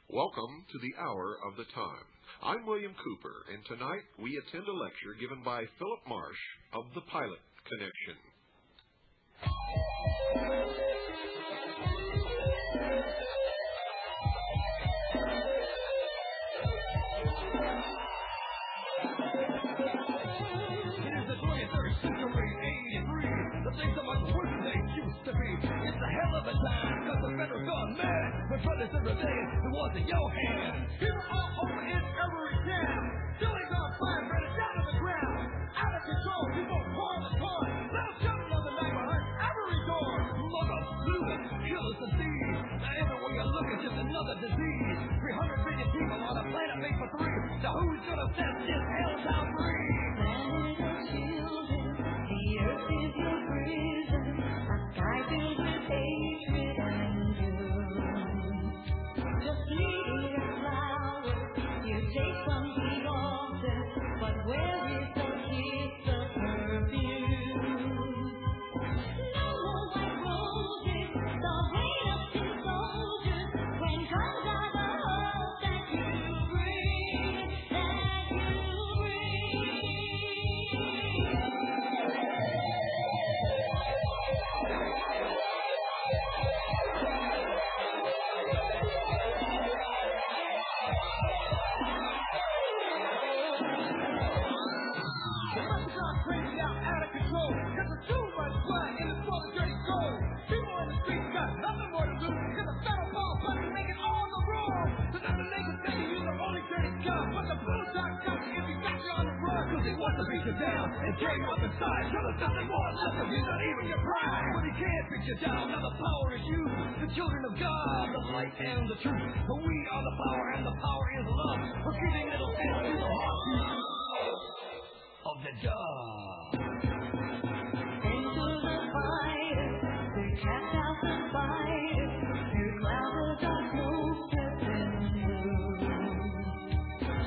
Welcome to the Hour of the Time. I'm William Cooper, and tonight we attend a lecture given by Phillip Marsh of the Pilot Connection. It is the 23rd century, 83. The things are much worse than they used to be. It's a hell of a time, cause the federal government with brothers and rebellion, it was in your hands. People all over in every town, stealing our fire, burning down to the ground. Out of control, people pouring apart. Little children of the neighborhood, every door. Mother, looters, killers, and thieves. Now everywhere you look, it's just another disease. 300 billion people on a planet made for three. So who's gonna set this helltown free? The earth is your prison, a sky filled with hatred and doom. Just leave a flower you take from the altar, but where is the kiss of perfume? No more white roses, the rain of tin soldiers, when comes out the hope that you bring, Crazy out of control, cause there's too much blood in this world of dirty gold. People in the streets got nothing more to lose, cause the federal ball money making all the rules. So nothing they can say to you, the only dirty gun. But the blue dot got you if you got you on the run. Cause they want to beat you down and tear you up inside. So there's nothing more left of you, not even your pride. But he can't beat you down, now the power is you. The children of God, the light and the truth. For we are the power and the power is love. We're giving little sense to the heartbeat of the dove. into the fire, they cast out the fire, through clouds of smoke and blue.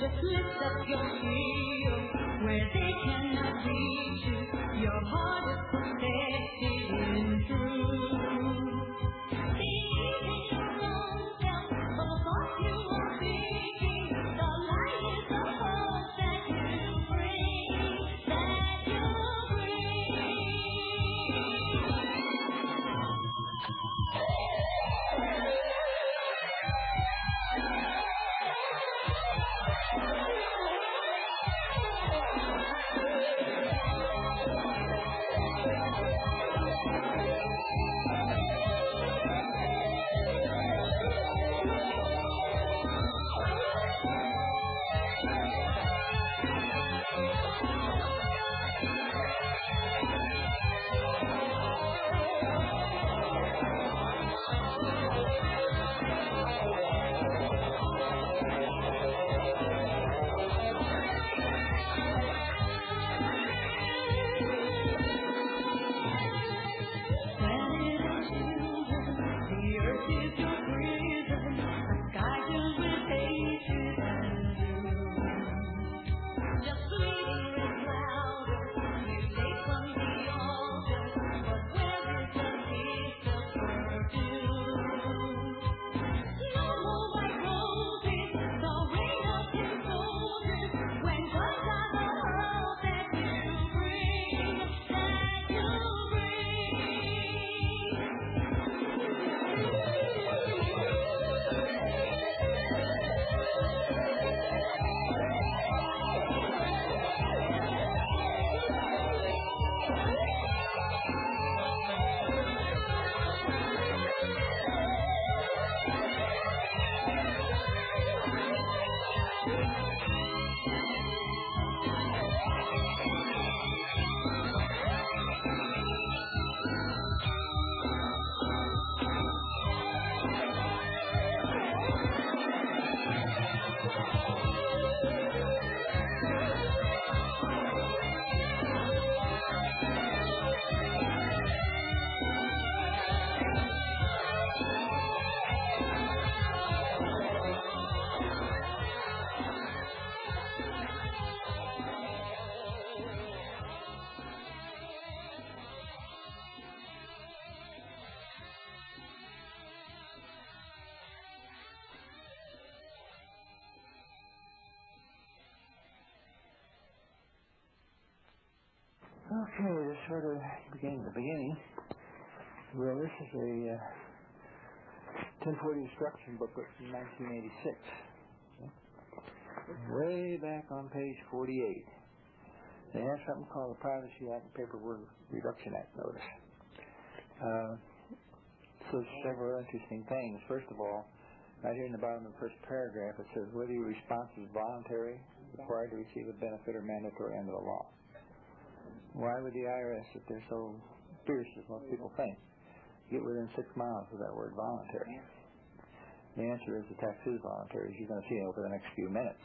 Just lift up your heel, where they cannot reach you, your heart is protected in truth. Believe in your own self, for the thoughts you are thinking, the light is the hope that you bring, that you bring. Okay, this sort of beginning the beginning. Well, this is a 1040 instruction booklet from 1986. Okay. Way back on page 48. They have something called the Privacy Act and Paperwork Reduction Act notice. So several interesting things. First of all, right here in the bottom of the first paragraph, it says whether your response is voluntary, required to receive a benefit, or mandatory under the law. Why would the IRS, if they're so fierce as most people think, get within 6 miles of that word voluntary? The answer is the tax is voluntary, as you're going to see over the next few minutes.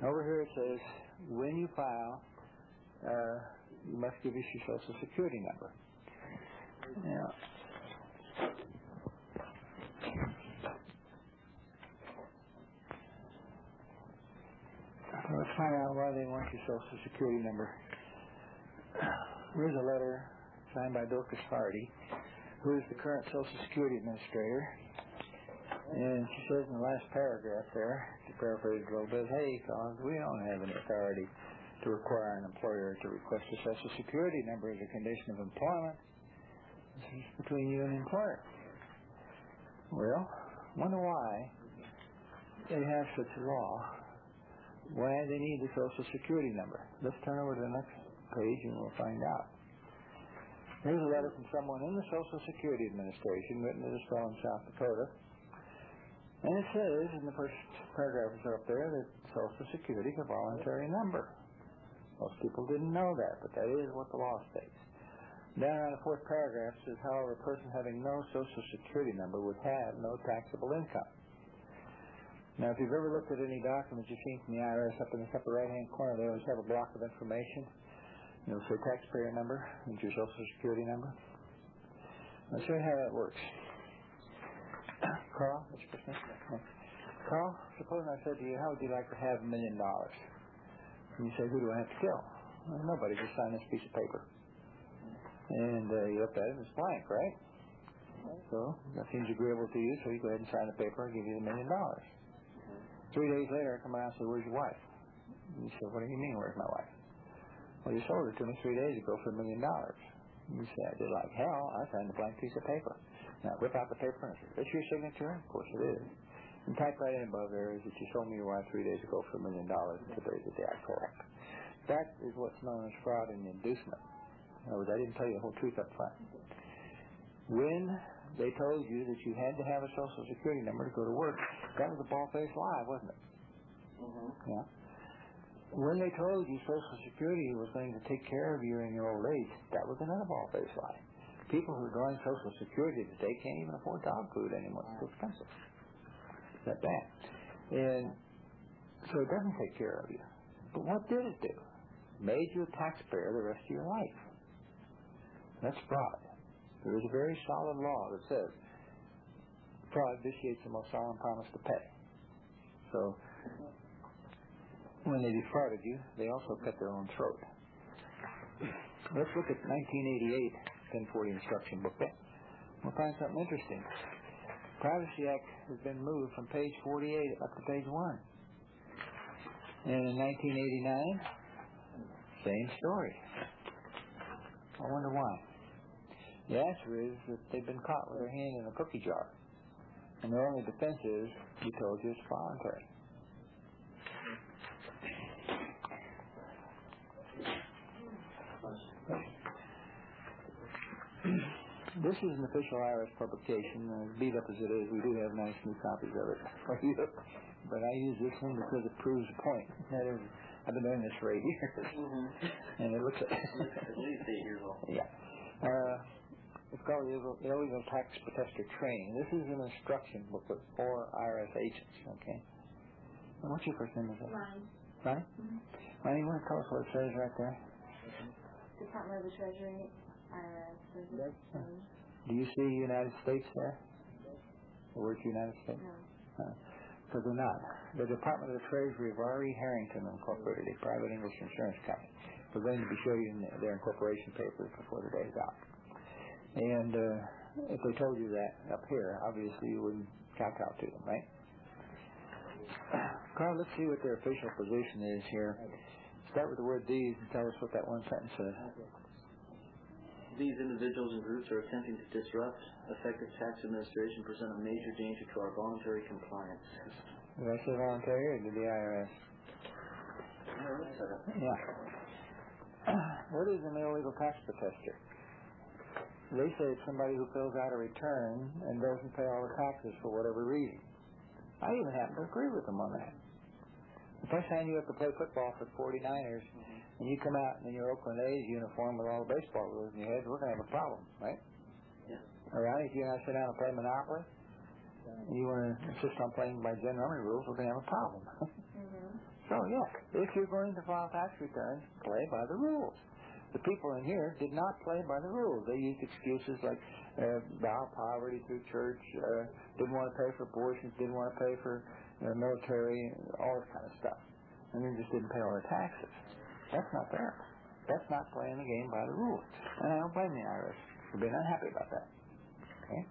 Over here it says, when you file, you must give us your Social Security number. Now, let's find out why they want your Social Security number. Here's a letter signed by Dorcas Hardy, who is the current Social Security Administrator. And she says in the last paragraph there, to paraphrase a little bit, hey, fellas, we don't have any authority to require an employer to request a Social Security number as a condition of employment. This is between you and the employer. Well, wonder why they have such a law, why they need the Social Security number. Let's turn over to the next page and we'll find out. Here's a letter from someone in the Social Security Administration written to this fellow in South Dakota. And it says in the first paragraph up there that Social Security is a voluntary number. Most people didn't know that, but that is what the law states. Down around the fourth paragraph says, however, a person having no Social Security number would have no taxable income. Now, if you've ever looked at any documents you've seen from the IRS up in the upper right-hand corner, they always have a block of information. It'll say taxpayer number and your Social Security number. I'll show you how that works. Carl, what's your first name? Carl, suppose I said to you, how would you like to have $1 million? And you say, who do I have to kill? Well, nobody, just sign this piece of paper. And you look at it, it's blank, right? So that seems agreeable to you, so you go ahead and sign the paper and give you the $1 million. 3 days later, I come around and say, where's your wife? And you say, what do you mean, where's my wife? Well, you sold her to me 3 days ago for $1 million. You say, I did like hell. I signed a blank piece of paper. Now, whip out the paper and say, is this your signature? Of course it is. And type right in above there is that you sold me your wife 3 days ago for $1 million, and today's the day I collect. That is what's known as fraud and inducement. In other words, I didn't tell you the whole truth up front. When they told you that you had to have a Social Security number to go to work, that was a bald-faced lie, wasn't it? Mm-hmm. Yeah. When they told you Social Security was going to take care of you in your old age, that was another bald-faced lie. People who are drawing Social Security today can't even afford dog food anymore. It's too expensive. It's that bad. And so it doesn't take care of you. But what did it do? Made you a taxpayer the rest of your life. That's fraud. There is a very solid law that says fraud vitiates the most solemn promise to pay. So when they defrauded you, they also cut their own throat. Let's look at 1988 1040 instruction booklet. We'll find something interesting. Privacy Act has been moved from page 48 up to page 1. And in 1989, same story. I wonder why. The answer is that they've been caught with their hand in a cookie jar. And their only defense is, we told you it's voluntary. This is an official IRS publication. As beat up as it is, we do have nice new copies of it. But I use this one because it proves a point. That is, I've been doing this for 8 years. Mm-hmm. And it looks at at least 8 years old. Yeah. It's called Illegal Tax Protester Training. This is an instruction booklet for IRS agents, okay? And what's your first name? Ronnie. Ronnie? Mm-hmm. Ronnie, you want to tell us what it says right there? Department of the Treasury, IRS. Do you see United States there? The word United States? No. Because they're not. The Department of the Treasury of R.E. Harrington Incorporated, a private English insurance company. We're going to be showing you their incorporation papers before the day's out. And if they told you that up here, obviously you wouldn't kowtow to them, right? Carl, let's see what their official position is here. Start with the word these and tell us what that one sentence says. These individuals and groups are attempting to disrupt effective tax administration, present a major danger to our voluntary compliance. Did I say voluntary or did the IRS? Yeah. What is an illegal tax protester? They say it's somebody who fills out a return and doesn't pay all the taxes for whatever reason. I even happen to agree with them on that. If I sign you up to play football for 49ers and you come out in your Oakland A's uniform with all the baseball rules in your head, we're going to have a problem, right? Yeah. All right, if you and I sit down and play Monopoly, and you want to insist on playing by general rules, we're going to have a problem. So, yeah, if you're going to file tax returns, play by the rules. The people in here did not play by the rules. They used excuses like bow poverty through church, didn't want to pay for abortions, didn't want to pay for military, all this kind of stuff. And they just didn't pay all their taxes. That's not fair. That's not playing the game by the rules. And I don't blame the IRS for being unhappy about that. Okay?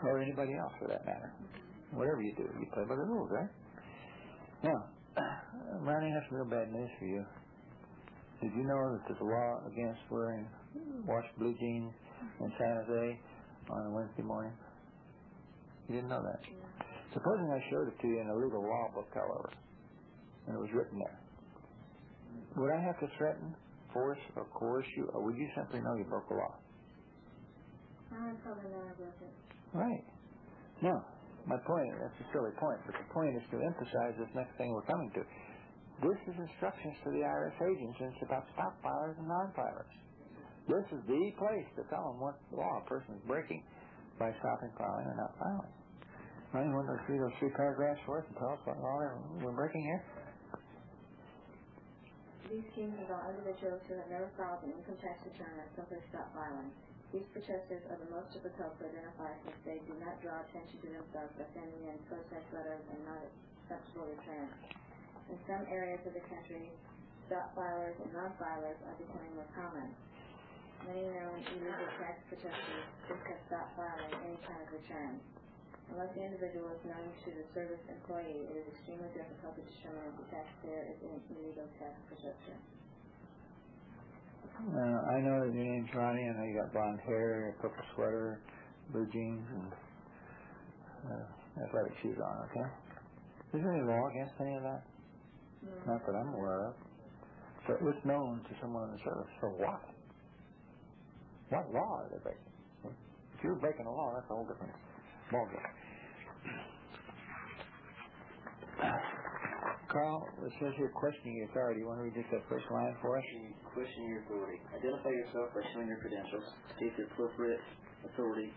Or anybody else for that matter. Whatever you do, you play by the rules, right? Now, Ronnie, I have some real bad news for you. Did you know that there's a law against wearing washed blue jeans in San Jose on a Wednesday morning? You didn't know that? Supposing I showed it to you in a legal law book, however, and it was written there, would I have to threaten, force, or coerce you, or would you simply know you broke the law? I probably know I broke it. Right. No. My point, that's a silly point, but the point is to emphasize this next thing we're coming to. This is instructions to the IRS agents, and it's about stop filers and non-filers. This is the place to tell them what law a person is breaking by stopping filing or not filing. Now, you want to read those 3 paragraphs for us and tell us what law we're breaking here? These schemes involve individuals who have never filed an income tax return and simply stop filing. These protesters are the most difficult to identify since they do not draw attention to themselves by sending in protest letters and not acceptable returns. In some areas of the country, stop filers and non-filers are becoming more common. Many known illegal tax protesters just have stopped filing any kind of return. Unless the individual is known to the service employee, it is extremely difficult to determine if the taxpayer is an illegal tax protester. I know that your name's Ronnie. I know you got blonde hair, a purple sweater, blue jeans, and athletic shoes on, okay? Is there any law against any of that? No. Not that I'm aware of. So it was known to someone in the service. For what? What law are they breaking? If you're breaking a law, that's a whole different ballgame. Carl, it says here questioning your authority. You want to read just that first line for us? Question your authority. Identify yourself by showing your credentials. State the appropriate authority.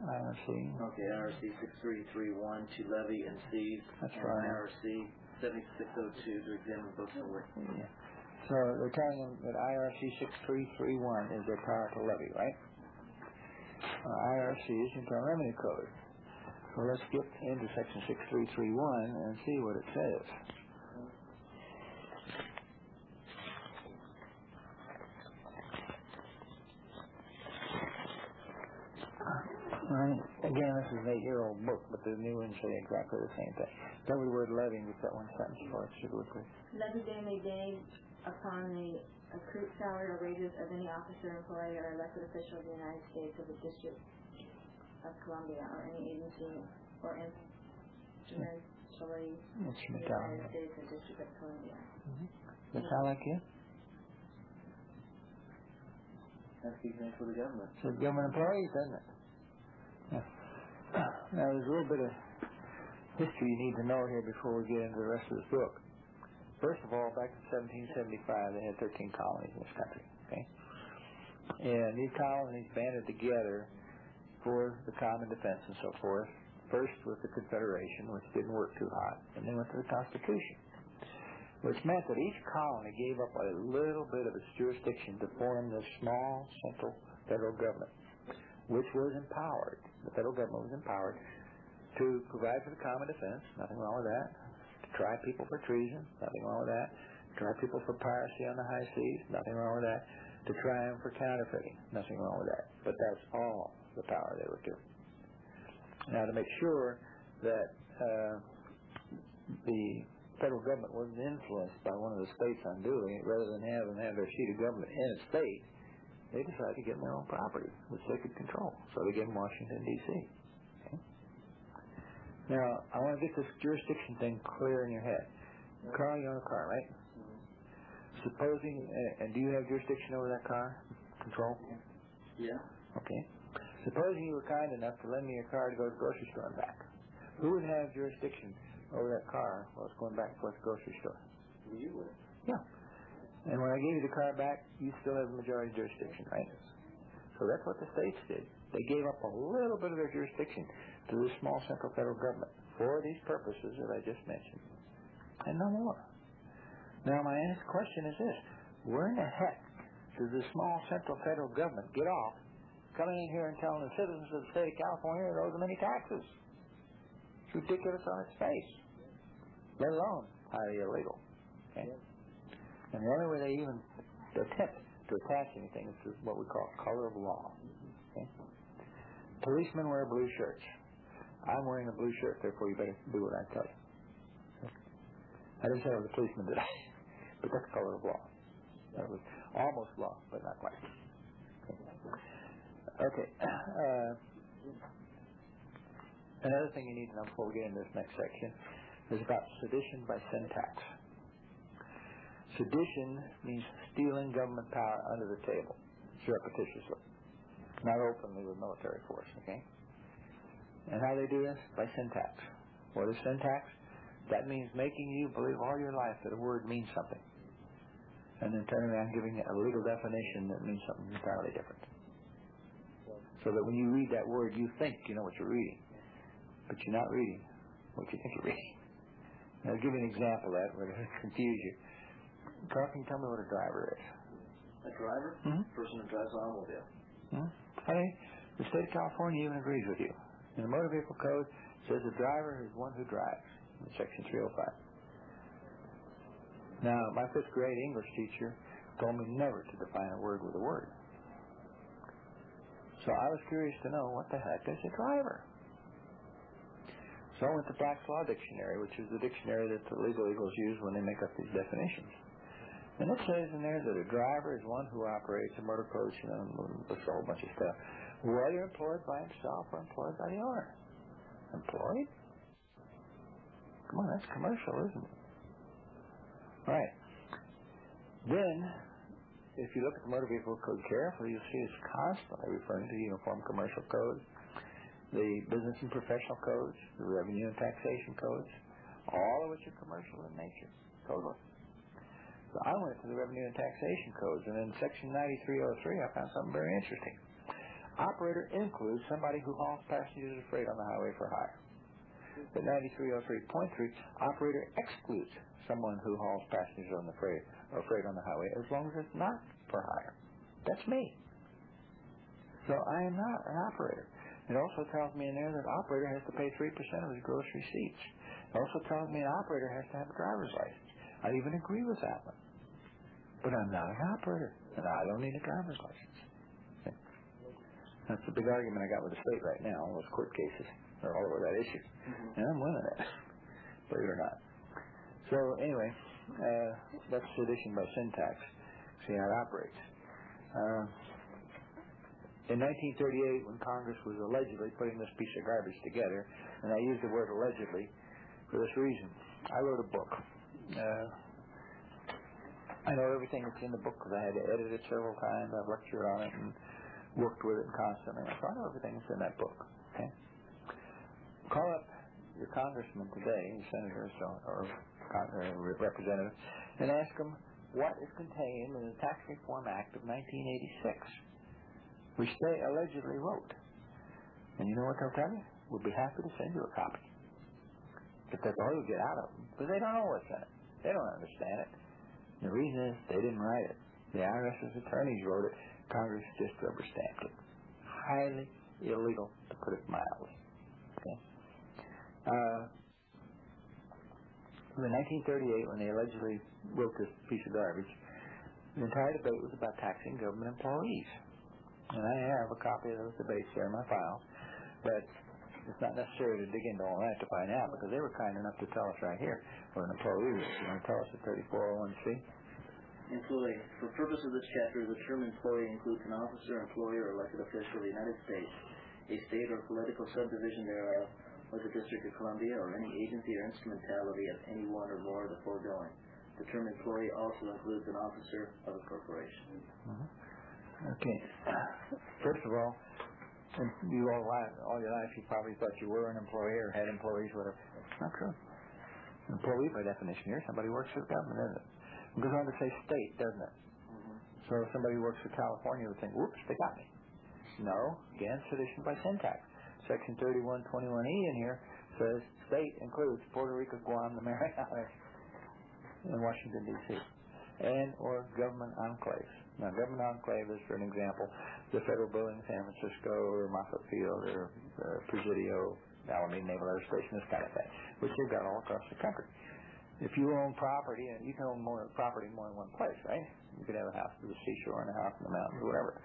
IRC. Okay, IRC 6331 to levy and seize. That's and right. IRC 7602 to examine books and work. Yeah. So they're telling them that IRC 6331 is their power to levy, right? IRC is Internal Revenue Code. So let's get into section 6331 and see what it says. Right. Again, this is an 8-year-old book, but the new ones say exactly the same thing. Start with the word levy and get that one sentence for us, should we please? Levy day may gain upon the accrued salary or wages of any officer, employee, or elected official of the United States of the District of Columbia or any agency or instrumentally of the United States or District of Columbia. Does that sound like you? That's the example of the government. So government employees, doesn't it? Yeah. Now, there's a little bit of history you need to know here before we get into the rest of this book. First of all, back in 1775, they had 13 colonies in this country, okay? And these colonies banded together for the common defense and so forth. First with the Confederation, which didn't work too hot, and then with the Constitution, which meant that each colony gave up a little bit of its jurisdiction to form this small central federal government, which was empowered. The federal government was empowered to provide for the common defense, nothing wrong with that, to try people for treason, nothing wrong with that, to try people for piracy on the high seas, nothing wrong with that, to try them for counterfeiting, nothing wrong with that. But that's all the power they were given. Now, to make sure that the federal government wasn't influenced by one of the states unduly, rather than have them have their seat of government in a state, they decided to get them their own property, which they could control. So they gave them Washington, D.C. Okay? Now, I want to get this jurisdiction thing clear in your head. Carl, you own a car, right? Supposing, and do you have jurisdiction over that car? Control? Yeah. Okay. Supposing you were kind enough to lend me your car to go to the grocery store and back. Who would have jurisdiction over that car while it's going back and forth to the grocery store? You would. Yeah. And when I gave you the car back, you still have the majority jurisdiction, right? So that's what the states did. They gave up a little bit of their jurisdiction to the small central federal government for these purposes that I just mentioned. And no more. Now my next question is this. Where in the heck does the small central federal government get off coming in here and telling the citizens of the state of California they owe them any taxes? It's ridiculous on its face, let alone highly illegal. Okay? And the only way they even attempt to attach anything is through what we call color of law. Okay? Policemen wear blue shirts. I'm wearing a blue shirt, therefore you better do what I tell you. Okay? I didn't say I was a policeman today, but that's color of law. That was almost law, but not quite. Okay. Another thing you need to know before we get into this next section is about sedition by syntax. Sedition means stealing government power under the table, surreptitiously, not openly with military force, okay? And how they do this? By syntax. What is syntax? That means making you believe all your life that a word means something, and then turning around giving it a legal definition that means something entirely different. So that when you read that word, you think you know what you're reading, but you're not reading what you think you're reading. Now, I'll give you an example of that where it'll confuse you. Carl, can you tell me what a driver is? A driver? Mm-hmm. Person who drives an automobile. Mm-hmm. Hey, the state of California even agrees with you. In the Motor Vehicle Code, it says a driver is one who drives, in Section 305. Now, my fifth grade English teacher told me never to define a word with a word. So I was curious to know what the heck is a driver. So I went to Black's Law Dictionary, which is the dictionary that the legal eagles use when they make up these definitions. And it says in there that a driver is one who operates a motor coach and a whole bunch of stuff, whether employed by himself or employed by the owner. Employed? Come on, that's commercial, isn't it? All right. Then, if you look at the Motor Vehicle Code carefully, you'll see it's constantly referring to the Uniform Commercial Code, the Business and Professional Codes, the Revenue and Taxation Codes, all of which are commercial in nature, totally. So I went to the Revenue and Taxation Codes, and in Section 9303 I found something very interesting. Operator includes somebody who hauls passengers or freight on the highway for hire. But 9303.3, operator excludes someone who hauls passengers on the freight or freight on the highway as long as it's not for hire. That's me. So I am not an operator. It also tells me in there that operator has to pay 3% of his gross receipts. It also tells me an operator has to have a driver's license. I even agree with that one. But I'm not an operator, and I don't need a driver's license. Okay. That's the big argument I got with the state right now. All those court cases are all over that issue. Mm-hmm. And I'm winning it, believe it or not. So anyway, that's sedition by syntax. See how it operates. In 1938, when Congress was allegedly putting this piece of garbage together, and I use the word allegedly for this reason, I wrote a book. I know everything that's in the book because I had to edit it several times. I've lectured on it and worked with it constantly. So I know everything that's in that book. Okay? Call up your congressman today, your senators or representatives, and ask them what is contained in the Tax Reform Act of 1986, which they allegedly wrote. And you know what they'll tell you? We'll be happy to send you a copy. But that's all you'll get out of them, because they don't know what's in it. They don't understand it. And the reason is they didn't write it. The IRS's attorneys wrote it. Congress just rubber stamped it. Highly illegal, to put it mildly. Okay? In 1938, when they allegedly wrote this piece of garbage, the entire debate was about taxing government employees. And I have a copy of those debates there in my file. But it's not necessary to dig into all that to find out, because they were kind enough to tell us right here what an employee is. You want to tell us the 3401C? Employee. For purpose of this chapter, the term employee includes an officer, employer, or elected official of the United States, a state or political subdivision thereof, or the District of Columbia, or any agency or instrumentality of any one or more of the foregoing. The term employee also includes an officer of a corporation. Okay. First of all, you all your life you probably thought you were an employee or had employees, whatever. That's not true. An employee, by definition here, somebody works for the government, isn't it? It goes on to say state, doesn't it? So if somebody works for California, would think, whoops, they got me. No. Again, sedition by syntax. Section 3121E in here says state includes Puerto Rico, Guam, the Marianas, and Washington, D.C., and or government enclaves. Now, government enclave is, for an example, the federal building in San Francisco or Moffett Field or Presidio, Alameda Naval Air Station, this kind of thing, which they've got all across the country. If you own property, and you can own more property in more than one place, right? You could have a house at the seashore and a house in the mountains, whatever.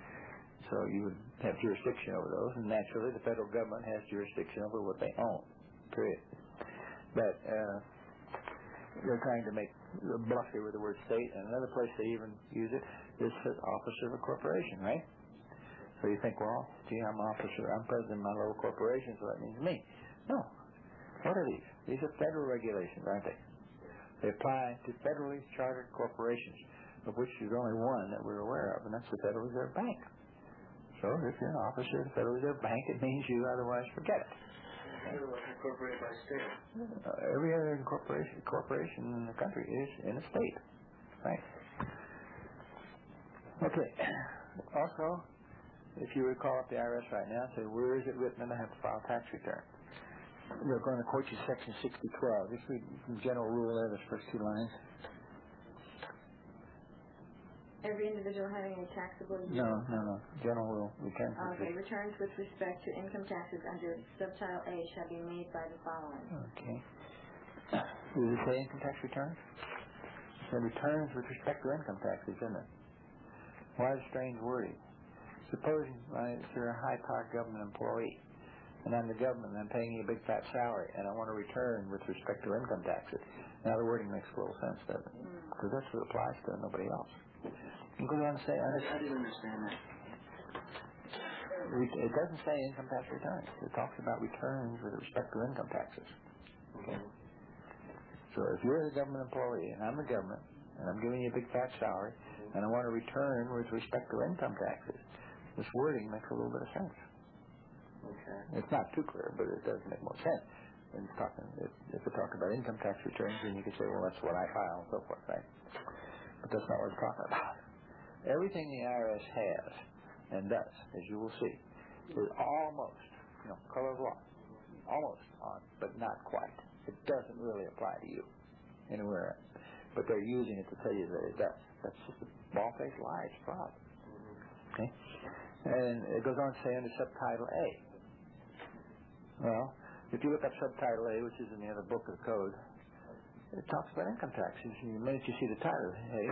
So you would have jurisdiction over those, and naturally the federal government has jurisdiction over what they own, period. But they're trying to make bluffy with the word state, and another place they even use it is officer of a corporation, right? So you think, well, gee, I'm president of my little corporation, so that means me. No. What are these? These are federal regulations, aren't they? They apply to federally chartered corporations, of which there's only one that we're aware of, and that's the Federal Reserve Bank. So if you're an officer of the Federal Reserve Bank, it means you, otherwise forget it. Incorporated by state. Every other corporation in the country is in a state, right? Okay. Also, if you would call up the IRS right now and say, where is it written that I have to file tax return? They're going to quote you Section 6012. Just read from general rule there, those first two lines. Every individual having a taxable No. General rule. Returns. Okay. Returns with respect to income taxes under Subtitle A shall be made by the following. Okay. Does it say income tax returns? It says returns with respect to income taxes, isn't it? Why the strange wording? Suppose you're a high-powered government employee, and I'm the government, and I'm paying you a big fat salary, and I want to return with respect to income taxes. Now the wording makes a little sense, doesn't it? Because that's what applies to nobody else. You go on to say, I didn't understand that. It doesn't say income tax returns. It talks about returns with respect to income taxes. Okay. So if you're the government employee, and I'm the government, and I'm giving you a big fat salary, and I want to return with respect to income taxes, this wording makes a little bit of sense. Okay. It's not too clear, but it does make more sense. And if we're talking about income tax returns, then you could say, well, that's what I file, and so forth, right? But that's not what we're talking about. Everything the IRS has and does, as you will see, is almost, color of law, almost on, but not quite. It doesn't really apply to you anywhere else. But they're using it to tell you that it does. That's just a bald-faced lie. It's a fraud. Okay? And it goes on to say under Subtitle A. Well, if you look up Subtitle A, which is in the other book of the code, it talks about income taxes. And the minute you see the title, hey,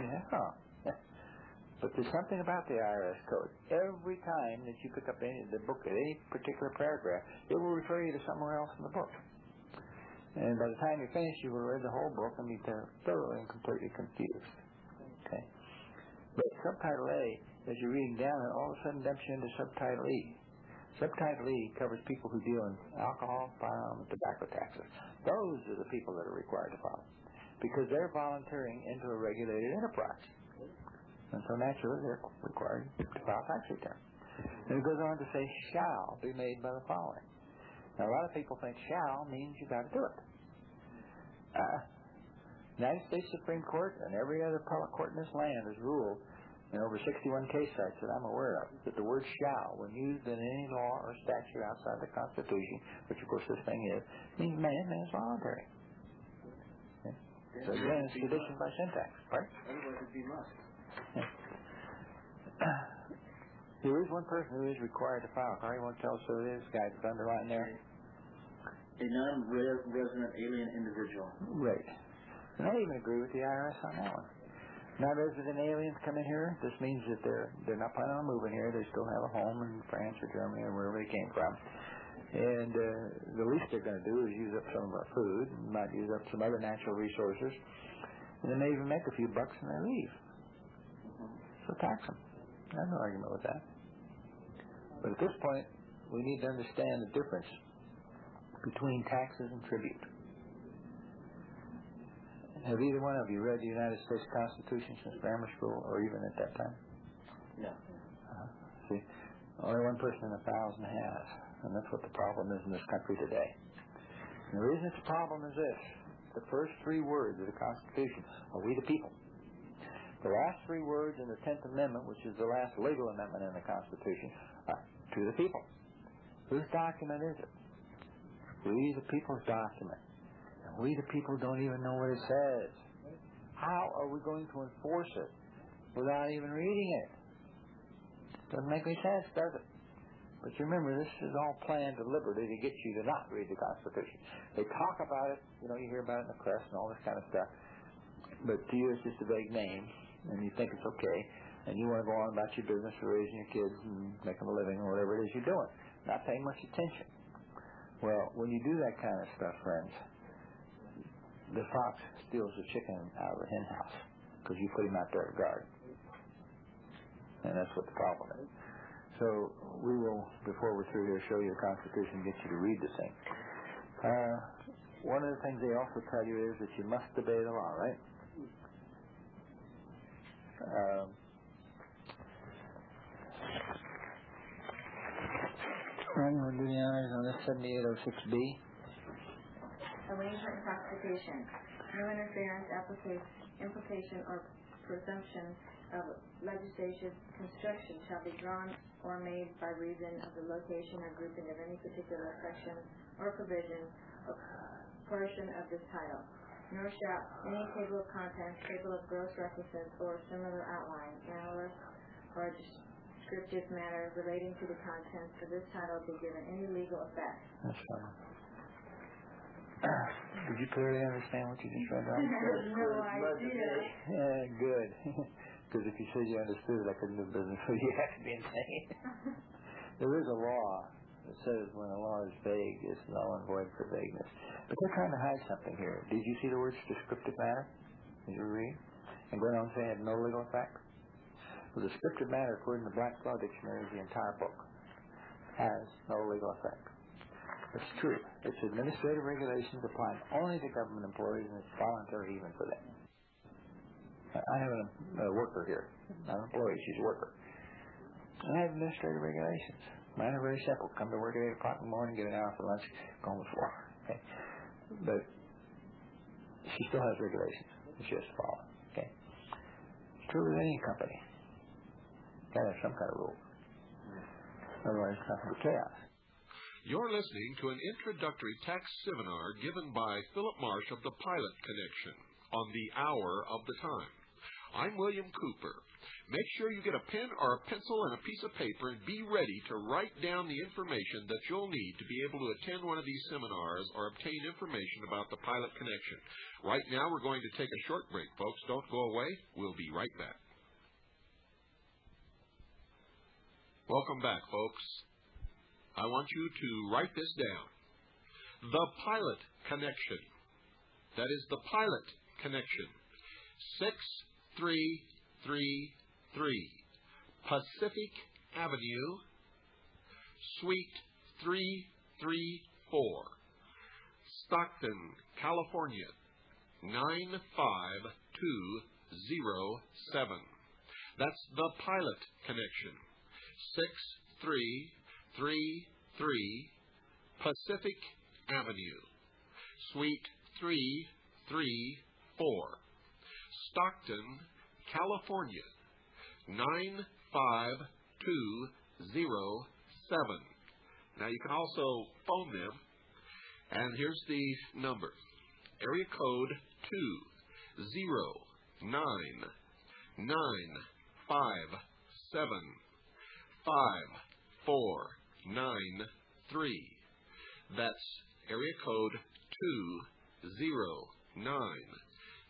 but there's something about the IRS code. Every time that you pick up the book at any particular paragraph, it will refer you to somewhere else in the book. And by the time you're finished, you will have read the whole book and be thoroughly and completely confused. Okay? But Subtitle A, as you're reading down, it all of a sudden dumps you into Subtitle E. Subtitle E covers people who deal in alcohol, firearm, and tobacco taxes. Those are the people that are required to file, because they're volunteering into a regulated enterprise. And so naturally, they're required to file tax return. And it goes on to say, shall be made by the following. Now, a lot of people think shall means you got to do it. United States Supreme Court and every other appellate court in this land has ruled in over 61 case sites that I'm aware of that the word shall, when used in any law or statute outside the Constitution, which of course this thing is, means may and is voluntary. Okay? So again, it's sedition by syntax. Right? Otherwise it'd be must. There is one person who is required to file. Carl, you want to tell us who it is? This guy that's underlined there? A non-resident alien individual. Right. And I even agree with the IRS on that one. Non-resident aliens come in here. This means that they're not planning on moving here. They still have a home in France or Germany or wherever they came from. And the least they're going to do is use up some of our food, and might use up some other natural resources, and they may even make a few bucks and they leave. So tax them. I have no argument with that. But at this point, we need to understand the difference between taxes and tribute. Have either one of you read the United States Constitution since grammar school, or even at that time? No. See, only one person in 1,000 has, and that's what the problem is in this country today. And the reason it's a problem is this: the first three words of the Constitution are "we the people." The last three words in the 10th Amendment, which is the last legal amendment in the Constitution, are "to the people." Whose document is it? We the people's document. And we the people don't even know what it says. How are we going to enforce it without even reading it? Doesn't make any sense, does it? But you remember, this is all planned deliberately to get you to not read the Constitution. They talk about it, you hear about it in the press and all this kind of stuff. But to you, it's just a vague name, and you think it's okay, and you want to go on about your business or raising your kids and making a living or whatever it is you're doing, not paying much attention. Well, when you do that kind of stuff, friends, the fox steals the chicken out of the hen house because you put him out there to guard. And that's what the problem is. So we will, before we're through here, show you the Constitution and get you to read the thing. One of the things they also tell you is that you must obey the law, right? I'm going to do the honors on this 7806B. Arrangement and Constitution. No interference, implication, or presumption of legislative construction shall be drawn or made by reason of the location or grouping of any particular section or provision or portion of this title. Nor shall any table of contents, table of gross references, or similar outline, analysis, or descriptive matter relating to the contents of this title be given any legal effect. That's fine. Did you clearly understand what you just read out? No idea. Yeah, good. Because if you said you understood it, I couldn't do business with you. You have to be insane. There is a law that says when a law is vague, it's null and void for vagueness. But they're trying to hide something here. Did you see the words descriptive matter? Did you read? And going on saying it had no legal effect? The descriptive matter, according to the Black's Law Dictionary, is the entire book. Has no legal effect. It's true. It's administrative regulations applying only to government employees, and it's voluntary even for them. I have a worker here. Not an employee, she's a worker. And I have administrative regulations. Mine are very simple. Come to work at 8 o'clock in the morning, get an hour for lunch, go home at 4. Okay? But she still has regulations that she has to follow. Okay? It's true with any company. Got to have some kind of rule. Otherwise, it's nothing but chaos. You're listening to an introductory tax seminar given by Phillip Marsh of the Pilot Connection on the Hour of the Time. I'm William Cooper. Make sure you get a pen or a pencil and a piece of paper and be ready to write down the information that you'll need to be able to attend one of these seminars or obtain information about the Pilot Connection. Right now, we're going to take a short break, folks. Don't go away. We'll be right back. Welcome back, folks. I want you to write this down. The Pilot Connection. That is the Pilot Connection. 6333 Pacific Avenue, Suite 334, Stockton, California, 95207. That's the Pilot Connection. 6333 Pacific Avenue, Suite 334, Stockton, California, 95207. Now you can also phone them, and here's the number. Area code 20995754993. That's area code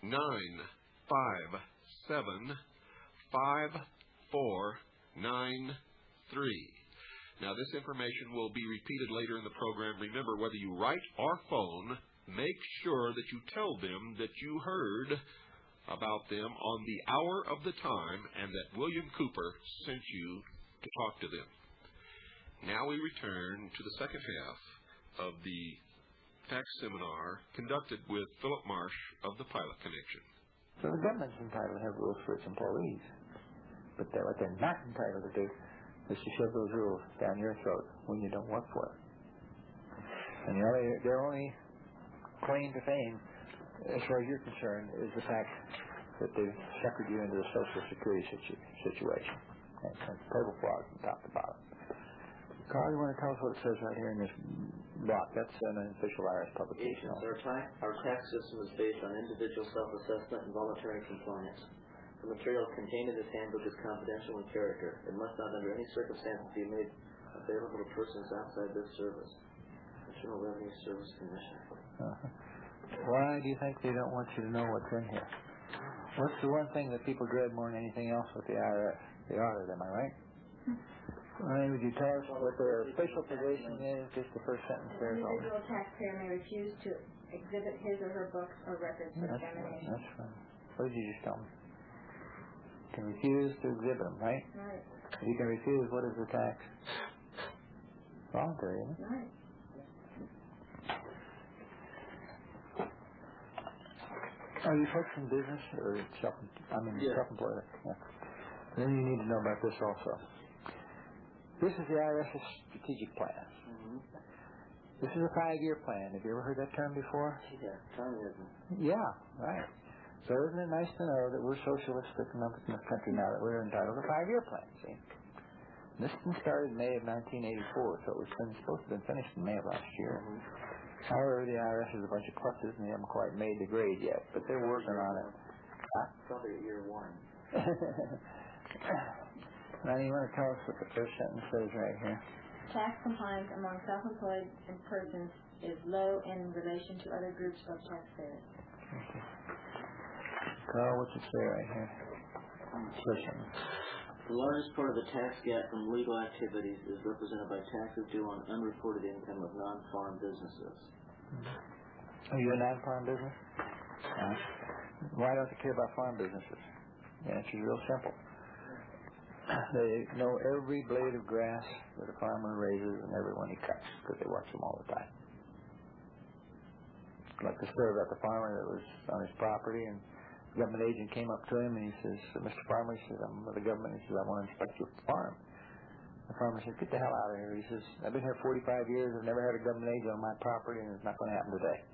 20995754993. Now, this information will be repeated later in the program. Remember, whether you write or phone, make sure that you tell them that you heard about them on the hour of the time and that William Cooper sent you to talk to them. Now we return to the second half of the tax seminar conducted with Phillip Marsh of the Pilot Connection. So the government's entitled to have rules for its employees. But what they're not entitled to do is to shove those rules down your throat when you don't work for it. And their only claim to fame, as far as you're concerned, is the fact that they've suckered you into a Social Security situation. And total fraud from top to bottom. Carl, you want to tell us what it says right here in this block? That's an official IRS publication. Our tax system is based on individual self-assessment and voluntary compliance. The material contained in this handbook is confidential in character. It must not under any circumstances be made available to persons outside this service. Internal Revenue Service Commission. Why do you think they don't want you to know what's in here? What's the one thing that people dread more than anything else with the IRS? The audit, am I right? Would you tell us what their official position is? Just the first sentence there. An individual taxpayer may refuse to exhibit his or her books or records for examination. That's right. What did you just tell me? Can refuse to exhibit them, right? Right. If you can refuse, what is the tax? Voluntary, isn't it? Right. Are you folks in business or self-employed? Yeah. Then you need to know about this also. This is the IRS's strategic plan. Mm-hmm. This is a 5-year plan. Have you ever heard that term before? Yeah, communism. Yeah, right. So isn't it nice to know that we're socialistic enough in this country now that we're entitled to a 5-year plan, see? This one started in May of 1984, so it was supposed to have been finished in May of last year. Mm-hmm. However, the IRS is a bunch of klutses and they haven't quite made the grade yet, but they're working on it. Probably at year 1. Now, you want to tell us what the first sentence says right here? Tax compliance among self-employed persons is low in relation to other groups of taxpayers. Okay. Carl, what's it say right here? First sentence. The largest part of the tax gap from legal activities is represented by taxes due on unreported income of non-farm businesses. Are you a non-farm business? Why don't you care about farm businesses? The answer is real simple. They know every blade of grass that a farmer raises and every one he cuts because they watch them all the time. Like the story about the farmer that was on his property and the government agent came up to him and he says, Mr. Farmer, he says, I'm with the government. He says, I want to inspect your farm. The farmer said, get the hell out of here. He says, I've been here 45 years. I've never had a government agent on my property and it's not going to happen today.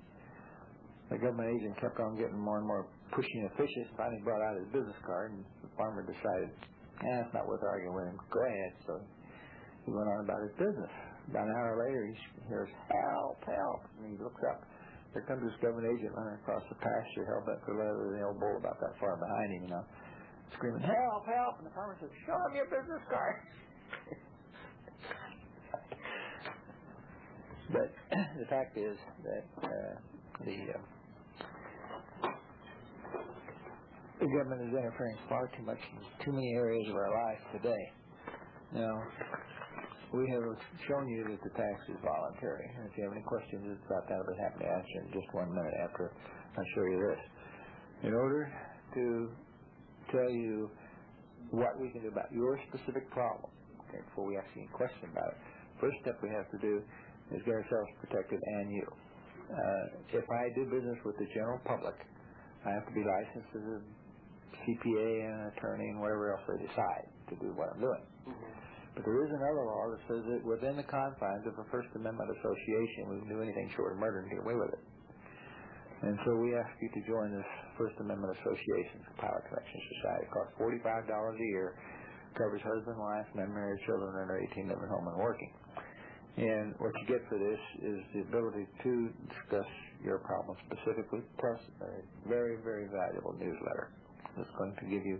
The government agent kept on getting more and more pushy and officious and finally brought out his business card and the farmer decided, it's not worth arguing with him. Go ahead. So he went on about his business. About an hour later, he hears, help, help. And he looks up. There comes this government agent running across the pasture, hell-bent for leather with an old bull about that far behind him, screaming, help, help. And the farmer says, show him your business card. But the fact is that the government is interfering far too much in too many areas of our life today. Now, we have shown you that the tax is voluntary. And if you have any questions about that, I'll be happy to answer in just 1 minute after I show you this. In order to tell you what we can do about your specific problem, okay, before we ask you any question about it, first step we have to do is get ourselves protected and you. If I do business with the general public, I have to be licensed as a CPA and an attorney and whatever else they decide to do what I'm doing. Mm-hmm. But there is another law that says that within the confines of a First Amendment association, we can do anything short of murder and get away with it. And so we ask you to join this First Amendment association, the Pilot Connection Society. It costs $45 a year, covers husband, wife, and unmarried children under 18 living home and working. And what you get for this is the ability to discuss your problem specifically, plus a very, very valuable newsletter that's going to give you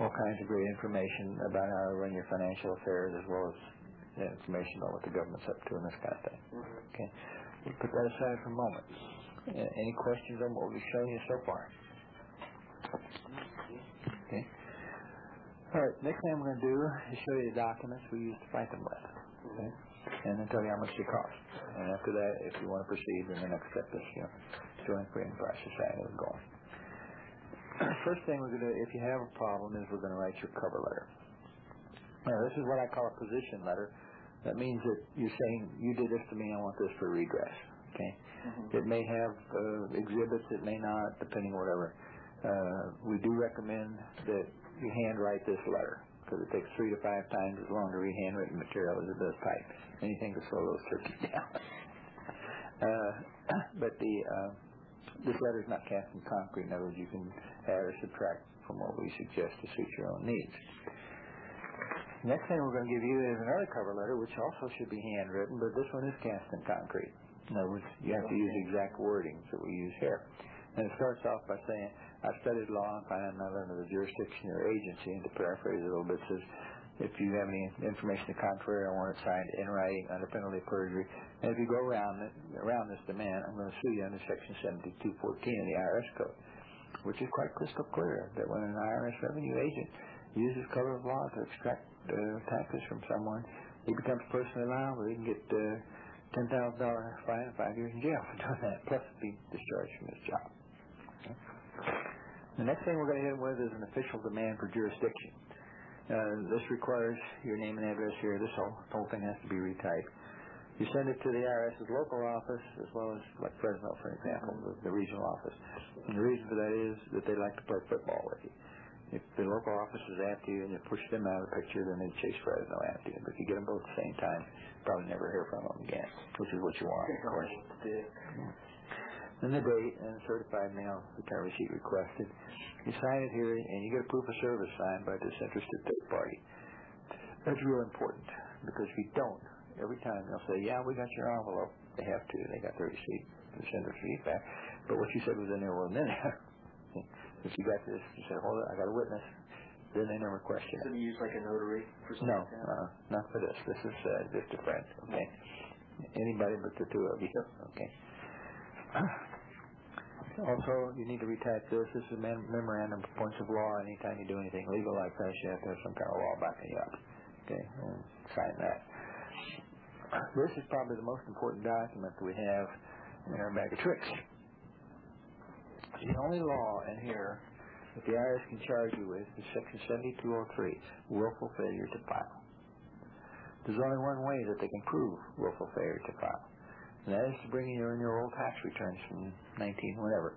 all kinds of great information about how to run your financial affairs as well as information about what the government's up to and this kind of thing. Okay, we'll put that aside for a moment. Any questions on what we've shown you so far? Okay. All right, next thing I'm going to do is show you the documents we use to fight them with. then tell you how much they cost. And after that, if you want to proceed, then the next step is, join Freedom Price Society and go on. First thing we're going to do, if you have a problem, is we're going to write your cover letter. Now, this is what I call a position letter. That means that you're saying, you did this to me, I want this for redress. Okay? Mm-hmm. It may have exhibits, it may not, depending whatever. We do recommend that you handwrite this letter, because it takes 3 to 5 times as long to read handwritten material as it does type. Anything to slow those turkeys down. But this letter is not cast in concrete. In other words, you can add or subtract from what we suggest to suit your own needs. Next thing we're going to give you is another cover letter, which also should be handwritten, but this one is cast in concrete. In other words, you have to use the exact wordings that we use here. And it starts off by saying, I've studied law and find I'm not under the jurisdiction or agency, and to paraphrase it a little bit, says, if you have any information to the contrary, I want it signed in writing under penalty of perjury. And if you go around this demand, I'm going to sue you under Section 7214 of the IRS Code, which is quite crystal clear that when an IRS revenue agent uses color of law to extract taxes from someone, he becomes personally liable. He can get $10,000 fine and 5 years in jail for doing that, plus be discharged from his job. Okay. The next thing we're going to hit with is an official demand for jurisdiction. This requires your name and address here. This whole thing has to be retyped. You send it to the IRS's local office, as well as, like Fresno, for example, the regional office. And the reason for that is that they like to play football with you. If the local office is after you and you push them out of the picture, then they chase Fresno after you. But if you get them both at the same time, you probably never hear from them again, which is what you want, of course. Then the date and certified mail return receipt requested. You sign it here, and you get a proof of service signed by a disinterested third party. That's real important, because if you don't, every time they'll say, yeah, we got your envelope. They have to. They got their receipt. They send the receipt back. But what you said was in there wasn't in there. If you got this, you said, hold it, I got a witness. Then they never question it. So you use like a notary for something like that? Not for this. This is just a friend, okay? Anybody but the two of you, okay? Also, you need to retype this. This is a memorandum of points of law. Anytime you do anything legal like that, you have to have some kind of law backing you up, okay? And sign that. This is probably the most important document that we have in our bag of tricks. The only law in here that the IRS can charge you with is Section 7203, willful failure to file. There's only one way that they can prove willful failure to file, and that is to bring in your old tax returns from 19 whatever,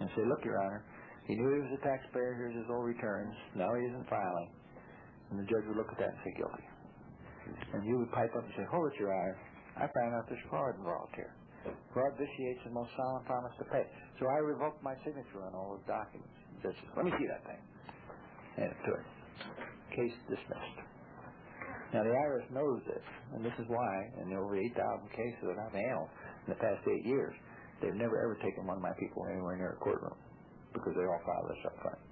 and say, look, Your Honor, he knew he was a taxpayer, here's his old returns, now he isn't filing. And the judge would look at that and say guilty. And you would pipe up and say, hold it, Your Honor, I found out there's fraud involved here. Fraud vitiates the most solemn promise to pay. So I revoked my signature on all those documents. The judge says, let me see that thing. Hand it to her. Case dismissed. Now the IRS knows this, and this is why, in the over 8,000 cases that I've handled in the past 8 years, they've never ever taken one of my people anywhere near a courtroom, because they all file this up front.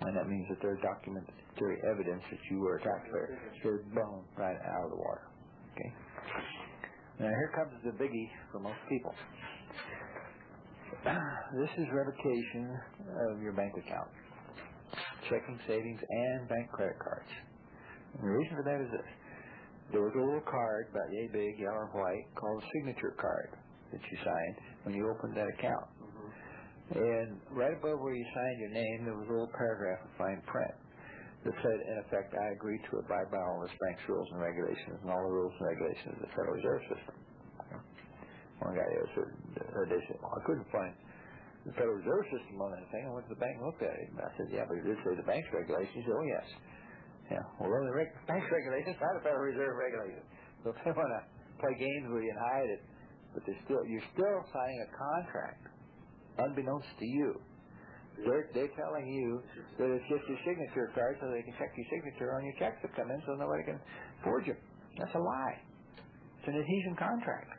And that means that their documentary evidence that you were a taxpayer is blown right out of the water. Okay? Now here comes the biggie for most people. This is revocation of your bank account, checking, savings, and bank credit cards. And the reason for that is this. There was a little card, about yay big, yellow and white, called a signature card that you signed when you opened that account. And right above where you signed your name, there was a little paragraph of fine print that said, in effect, I agree to abide by all this bank's rules and regulations and all the rules and regulations of the Federal Reserve System. One guy said, they said, well, I couldn't find the Federal Reserve System on anything. I went to the bank and looked at it. And I said, yeah, but it did say the bank's regulations. He said, oh, yes. Yeah, well, the bank's regulations, not the Federal Reserve regulations. So if they want to play games with you and hide it, but you're still signing a contract, unbeknownst to you. They're telling you that it's just your signature card so they can check your signature on your checks that come in so nobody can forge them. That's a lie. It's an adhesion contract.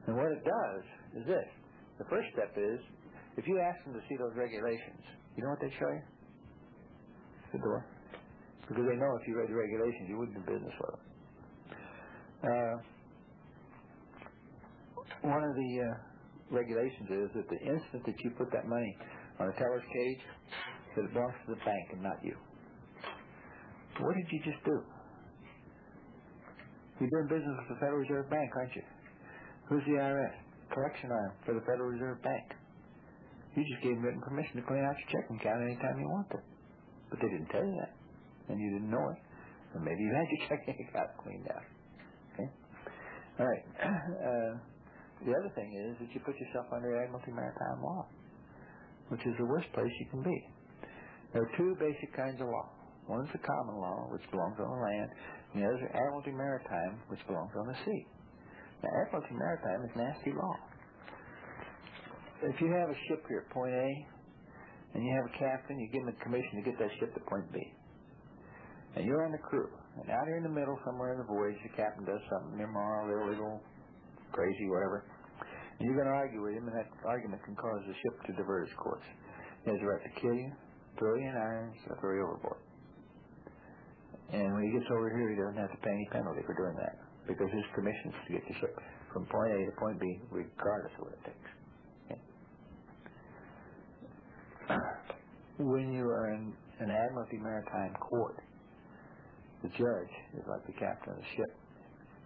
And what it does is this. The first step is, if you ask them to see those regulations, you know what they show you? The door. Because they know if you read the regulations, you wouldn't do business with them. One of the regulations is that the instant that you put that money on a teller's cage, that it belongs to the bank and not you. What did you just do? You're doing business with the Federal Reserve Bank, aren't you? Who's the IRS? Collection arm for the Federal Reserve Bank. You just gave them written permission to clean out your checking account anytime you want to. But they didn't tell you that. And you didn't know it. And maybe you had your checking account cleaned out. Okay? All right. The other thing is that you put yourself under Admiralty Maritime law, which is the worst place you can be. There are two basic kinds of law. One is the common law, which belongs on the land, and the other is Admiralty Maritime, which belongs on the sea. Now, Admiralty Maritime is nasty law. If you have a ship here at point A, and you have a captain, you give him a commission to get that ship to point B. And you're on the crew. And out here in the middle, somewhere in the voyage, the captain does something immoral, illegal, crazy, whatever. And you're going to argue with him, and that argument can cause the ship to divert its course. He has the right to kill you, throw you in irons, or throw you overboard. And when he gets over here, he doesn't have to pay any penalty for doing that, because his commission is to get the ship from point A to point B, regardless of what it takes. Okay? When you are in an Admiralty Maritime court, the judge is like the captain of the ship.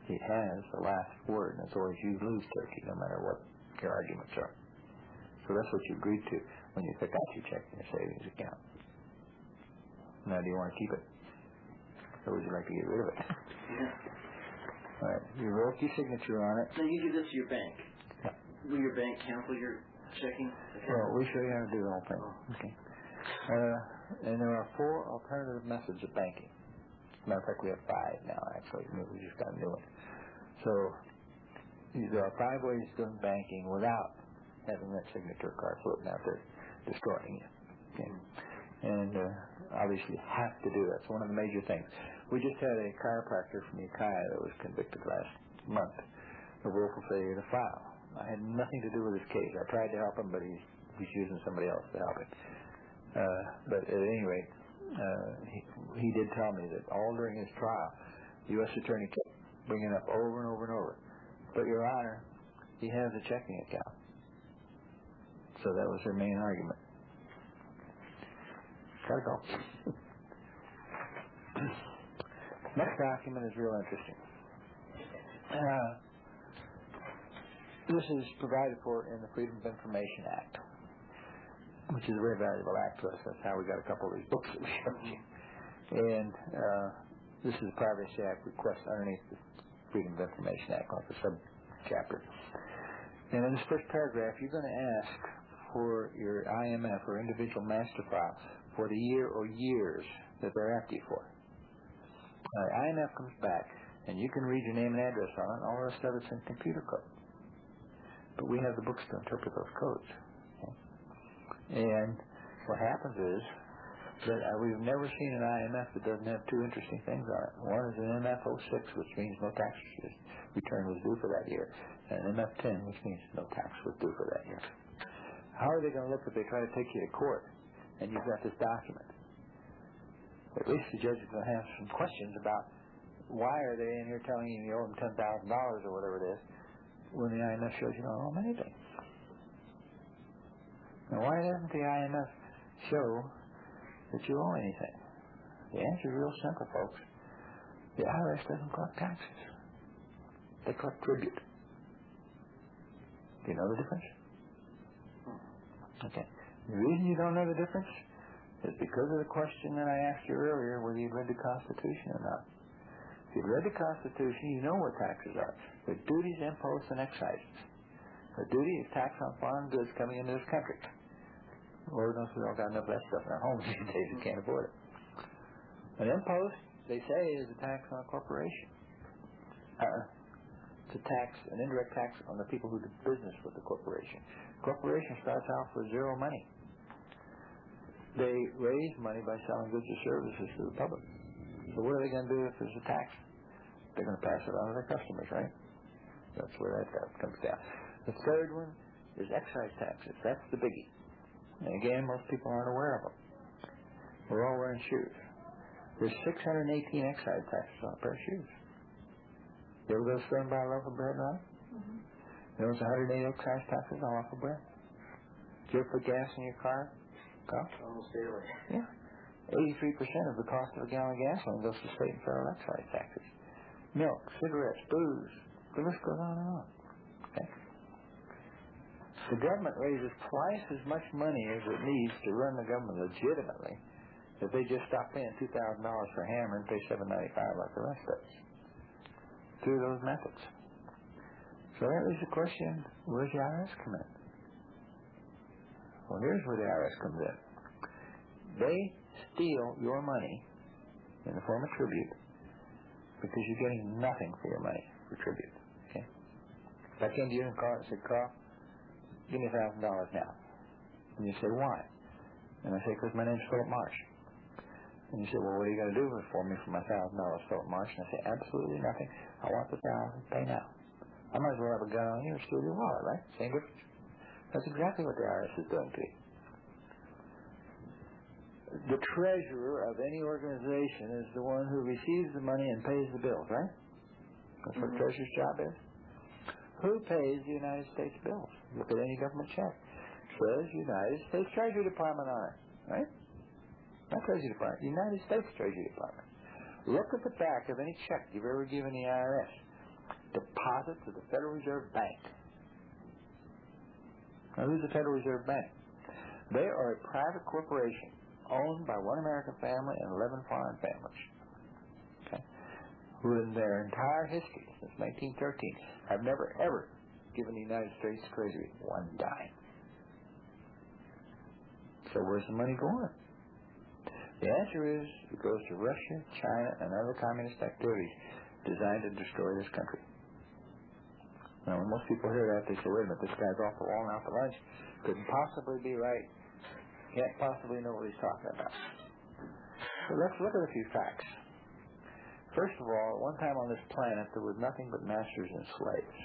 He has the last word, and it's always you lose turkey, no matter what your arguments are. So that's what you agreed to when you took out your checking or savings account. Now, do you want to keep it? Or would you like to get rid of it? Yeah. All right. You wrote your signature on it. Now, you give this to your bank. Yeah. Will your bank cancel your checking account? Well, we show you how to do the whole thing. Okay. And there are 4 alternative methods of banking. As a matter of fact, we have 5 now, actually. We just got a new one. So there are 5 ways of doing banking without having that signature card floating out there destroying you. Okay. And obviously you have to do that. It's one of the major things. We just had a chiropractor from a.k.a. that was convicted last month of willful failure to file. I had nothing to do with his case. I tried to help him, but he's using somebody else to help him. But at any rate, he did tell me that all during his trial, the U.S. Attorney kept bringing up over and over and over. But, Your Honor, he has a checking account. So that was their main argument. Gotta go. Next document is real interesting. This is provided for in the Freedom of Information Act, which is a very valuable act to us. That's how we got a couple of these books that we showed you. And this is a Privacy Act request underneath the Freedom of Information Act, like a sub-chapter. And in this first paragraph, you're going to ask for your IMF or individual master file for the year or years that they're after you for. IMF comes back, and you can read your name and address on it, and all the rest of it's in computer code. But we have the books to interpret those codes. Okay? And what happens is that we've never seen an IMF that doesn't have 2 interesting things on it. One is an MF06, which means no tax return was due for that year, and an MF10, which means no tax was due for that year. How are they going to look if they try to take you to court and you've got this document? At least the judge is going to have some questions about why are they in here telling you owe them $10,000 or whatever it is when the IMF shows you don't owe them anything. Now, why doesn't the IMF show that you owe anything? The answer is real simple, folks. The IRS doesn't collect taxes. They collect tribute. Do you know the difference? Okay. The reason you don't know the difference is because of the question that I asked you earlier, whether you'd read the Constitution or not. If you'd read the Constitution, you know what taxes are. They're duties, imposts, and excises. The duty is tax on foreign goods coming into this country. Lord knows we all got enough of that stuff in our homes these days and can't afford it. An impost, they say, is a tax on a corporation. It's a tax, an indirect tax on the people who do business with the corporation. Corporation starts out with zero money. They raise money by selling goods or services to the public. So what are they going to do if there's a tax? They're going to pass it on to their customers, right? That's where that comes down. The third one is excise taxes. That's the biggie. And again, most people aren't aware of them. We're all wearing shoes. There's 618 excise taxes on a pair of shoes. You ever go to the store and buy a loaf of bread, right? Mm-hmm. There was 108 excise taxes on a loaf of bread. Did you ever put gas in your car? Almost daily. Yeah. 83% of the cost of a gallon of gasoline goes to state and federal excise taxes. milk, cigarettes, booze. The list goes on and on. Okay? The government raises twice as much money as it needs to run the government legitimately if they just stop paying $2,000 for a hammer and pay $7.95 like the rest of us. Through those methods. So that is the question, where's the IRS come in? Well, here's where the IRS comes in. They steal your money in the form of tribute because you're getting nothing for your money for tribute. Okay? If I came to you and said, Carl, give me $1,000 now. And you say, why? And I say, because my name's Phillip Marsh. And you say, well, what are you going to do for me for my $1,000, Phillip Marsh? And I say, absolutely nothing. I want the $1,000. Pay now. I might as well have a gun on you or steal your wallet, right? Same difference. That's exactly what the IRS is doing to you. The treasurer of any organization is the one who receives the money and pays the bills, right? That's what the treasurer's job is. Who pays the United States bills? Look at any government check. It says United States Treasury Department on it, right? Not Treasury Department, United States Treasury Department. Look at the back of any check you've ever given the IRS. Deposit to the Federal Reserve Bank. Now, who's the Federal Reserve Bank? They are a private corporation owned by one American family and 11 foreign families. Okay? Who in their entire history, since 1913, have never, ever given the United States Treasury one dime. So where's the money going? The answer is it goes to Russia, China, and other communist activities designed to destroy this country. Now, when most people hear that, they say, wait a minute, this guy's off the wall and out to lunch. Couldn't possibly be right. Can't possibly know what he's talking about. So let's look at a few facts. First of all, at one time on this planet, there was nothing but masters and slaves.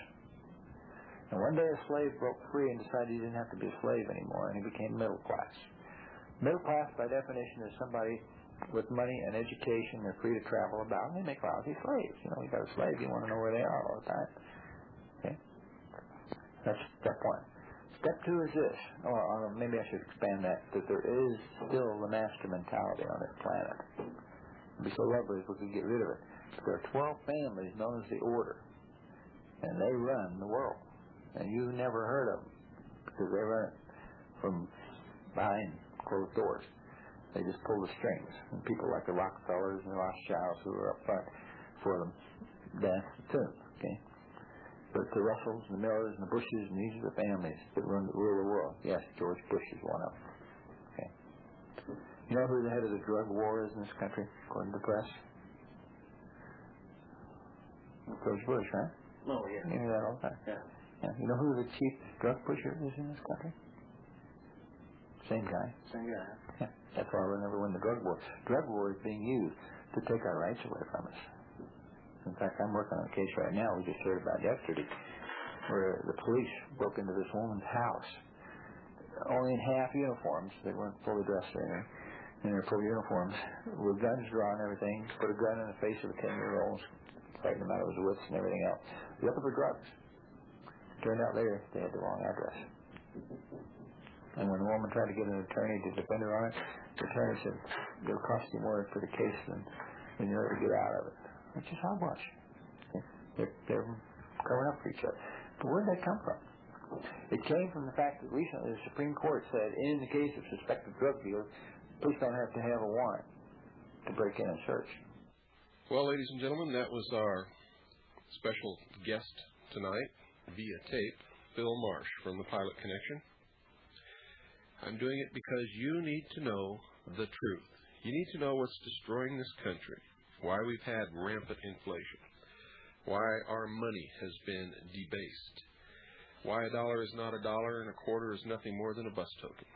And one day a slave broke free and decided he didn't have to be a slave anymore, and he became middle class. Middle class, by definition, is somebody with money and education. They're free to travel about, and they make lousy slaves. You know, you got a slave, you want to know where they are all the time. Okay? That's step one. Step two is this, or maybe I should expand that there is still the master mentality on this planet. It would be so lovely if we could get rid of it. But there are 12 families known as the Order, and they run the world. And you've never heard of them, because they run it from behind closed doors. They just pull the strings. And people like the Rockefellers and the Rothschilds who are up front for them dance the tune. Okay? But the Russells and the Millers and the Bushes, and these are the families that rule the world. Yes, George Bush is one of them. Okay. You know who the head of the drug war is in this country, according to the press? George Bush, right? Oh, yeah. You hear that all the time. Yeah. You know who the chief drug pusher is in this country? Same guy. Same guy. Yeah. That's why we'll never win the drug war. Drug war is being used to take our rights away from us. In fact, I'm working on a case right now we just heard about yesterday where the police broke into this woman's house only in half uniforms. They weren't fully dressed in their full uniforms with guns drawn and everything, put a gun in the face of a 10-year-old, frightened him out of his wits and everything else, looking for drugs. Turned out later they had the wrong address. And when the woman tried to get an attorney to defend her on it, the attorney said, it'll cost you more for the case than you'll ever get out of it. Which is how much? They're covering up for each other. But where did that come from? It came from the fact that recently the Supreme Court said, in the case of suspected drug dealers, police don't have to have a warrant to break in and search. Well, ladies and gentlemen, that was our special guest tonight via tape, Phil Marsh from the Pilot Connection. I'm doing it because you need to know the truth. You need to know what's destroying this country, why we've had rampant inflation, why our money has been debased, why $1 is not $1 and a quarter is nothing more than a bus token,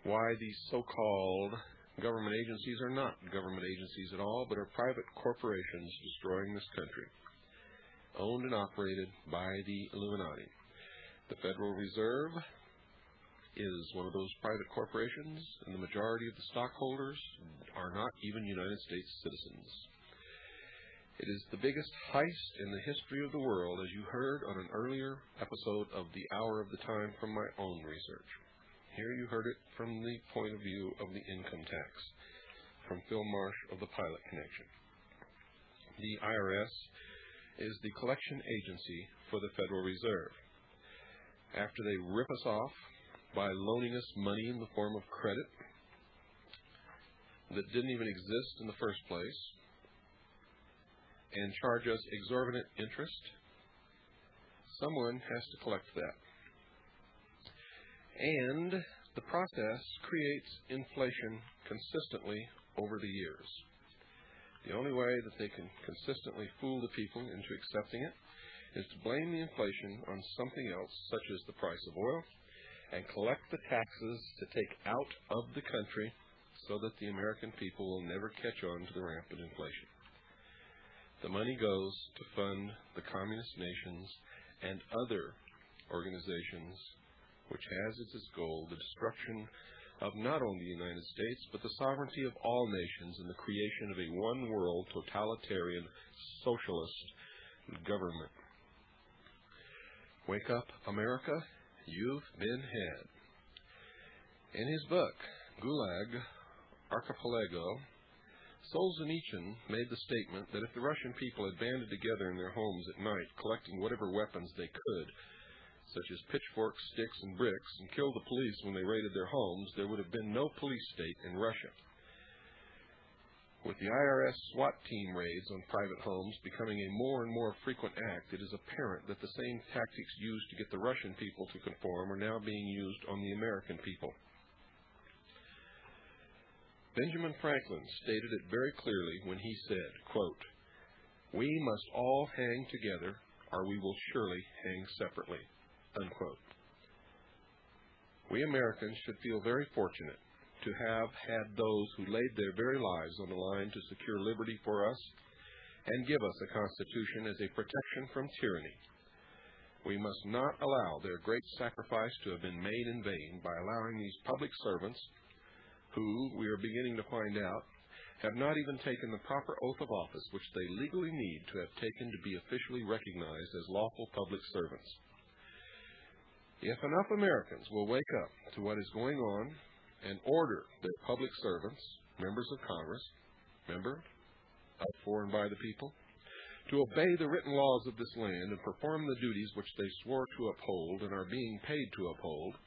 why these so-called government agencies are not government agencies at all, but are private corporations destroying this country, owned and operated by the Illuminati. The Federal Reserve is one of those private corporations, and the majority of the stockholders are not even United States citizens. It is the biggest heist in the history of the world, as you heard on an earlier episode of The Hour of the Time from my own research. Here you heard it from the point of view of the income tax, from Phil Marsh of the Pilot Connection. The IRS is the collection agency for the Federal Reserve. After they rip us off by loaning us money in the form of credit that didn't even exist in the first place and charge us exorbitant interest, someone has to collect that. And the process creates inflation consistently over the years. The only way that they can consistently fool the people into accepting it is to blame the inflation on something else, such as the price of oil, and collect the taxes to take out of the country so that the American people will never catch on to the rampant inflation. The money goes to fund the communist nations and other organizations which has as its goal the destruction of not only the United States, but the sovereignty of all nations and the creation of a one-world totalitarian socialist government. Wake up, America, you've been had. In his book, Gulag Archipelago, Solzhenitsyn made the statement that if the Russian people had banded together in their homes at night, collecting whatever weapons they could, such as pitchforks, sticks, and bricks, and killed the police when they raided their homes, there would have been no police state in Russia. With the IRS SWAT team raids on private homes becoming a more and more frequent act, it is apparent that the same tactics used to get the Russian people to conform are now being used on the American people. Benjamin Franklin stated it very clearly when he said, quote, "We must all hang together, or we will surely hang separately," unquote. We Americans should feel very fortunate to have had those who laid their very lives on the line to secure liberty for us and give us a Constitution as a protection from tyranny. We must not allow their great sacrifice to have been made in vain by allowing these public servants, who, we are beginning to find out, have not even taken the proper oath of office which they legally need to have taken to be officially recognized as lawful public servants. If enough Americans will wake up to what is going on and order their public servants, members of Congress, remember, up for and by the people, to obey the written laws of this land and perform the duties which they swore to uphold and are being paid to uphold,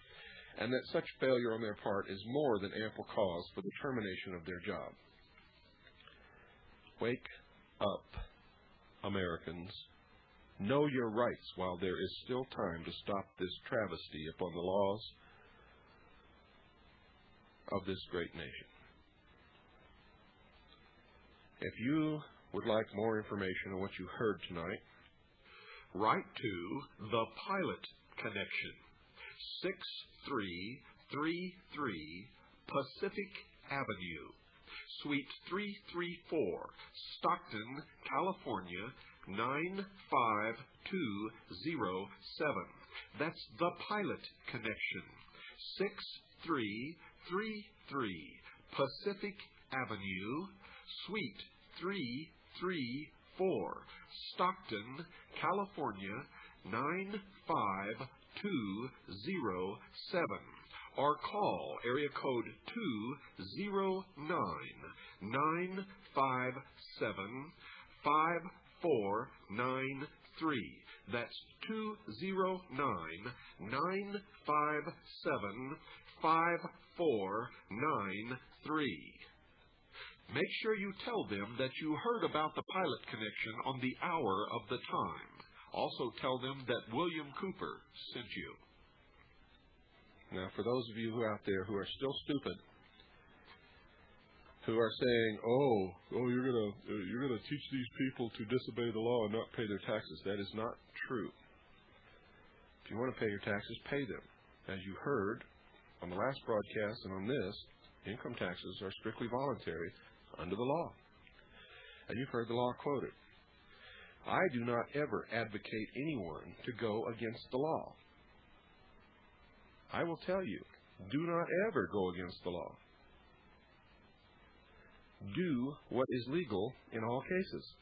and that such failure on their part is more than ample cause for the termination of their job. Wake up, Americans. Know your rights while there is still time to stop this travesty upon the laws of this great nation. If you would like more information on what you heard tonight, write to The Pilot Connection, 6333 Pacific Avenue, Suite 334, Stockton, California, 95207. That's The Pilot Connection, 6333 Pacific Avenue, Suite 334, Stockton, California, 95207. Or call area code 209-957-5493. That's 209-957-5493. Make sure you tell them that you heard about the Pilot Connection on the hour of the time. Also tell them that William Cooper sent you. Now, for those of you who are out there who are still stupid, who are saying, you're gonna teach these people to disobey the law and not pay their taxes, that is not true. If you want to pay your taxes, pay them. As you heard on the last broadcast and on this, income taxes are strictly voluntary under the law. And you've heard the law quoted. I do not ever advocate anyone to go against the law. I will tell you, do not ever go against the law. Do what is legal in all cases.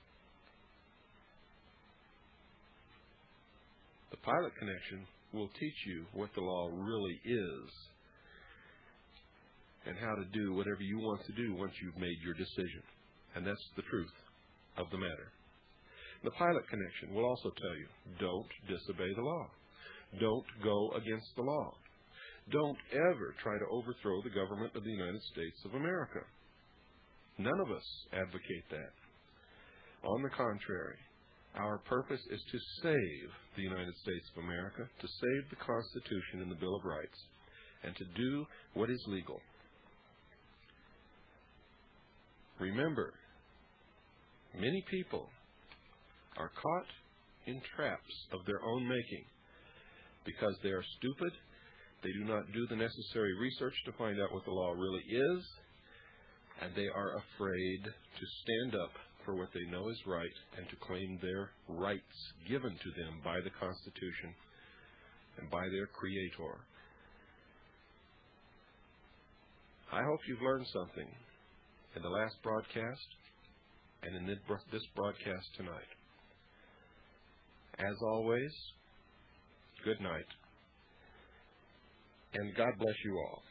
The Pilot Connection will teach you what the law really is and how to do whatever you want to do once you've made your decision. And that's the truth of the matter. The Pilot Connection will also tell you, don't disobey the law. Don't go against the law. Don't ever try to overthrow the government of the United States of America. None of us advocate that. On the contrary, our purpose is to save the United States of America, to save the Constitution and the Bill of Rights, and to do what is legal. Remember, many people are caught in traps of their own making because they are stupid, they do not do the necessary research to find out what the law really is, and they are afraid to stand up for what they know is right and to claim their rights given to them by the Constitution and by their Creator. I hope you've learned something in the last broadcast and in this broadcast tonight. As always, good night, and God bless you all.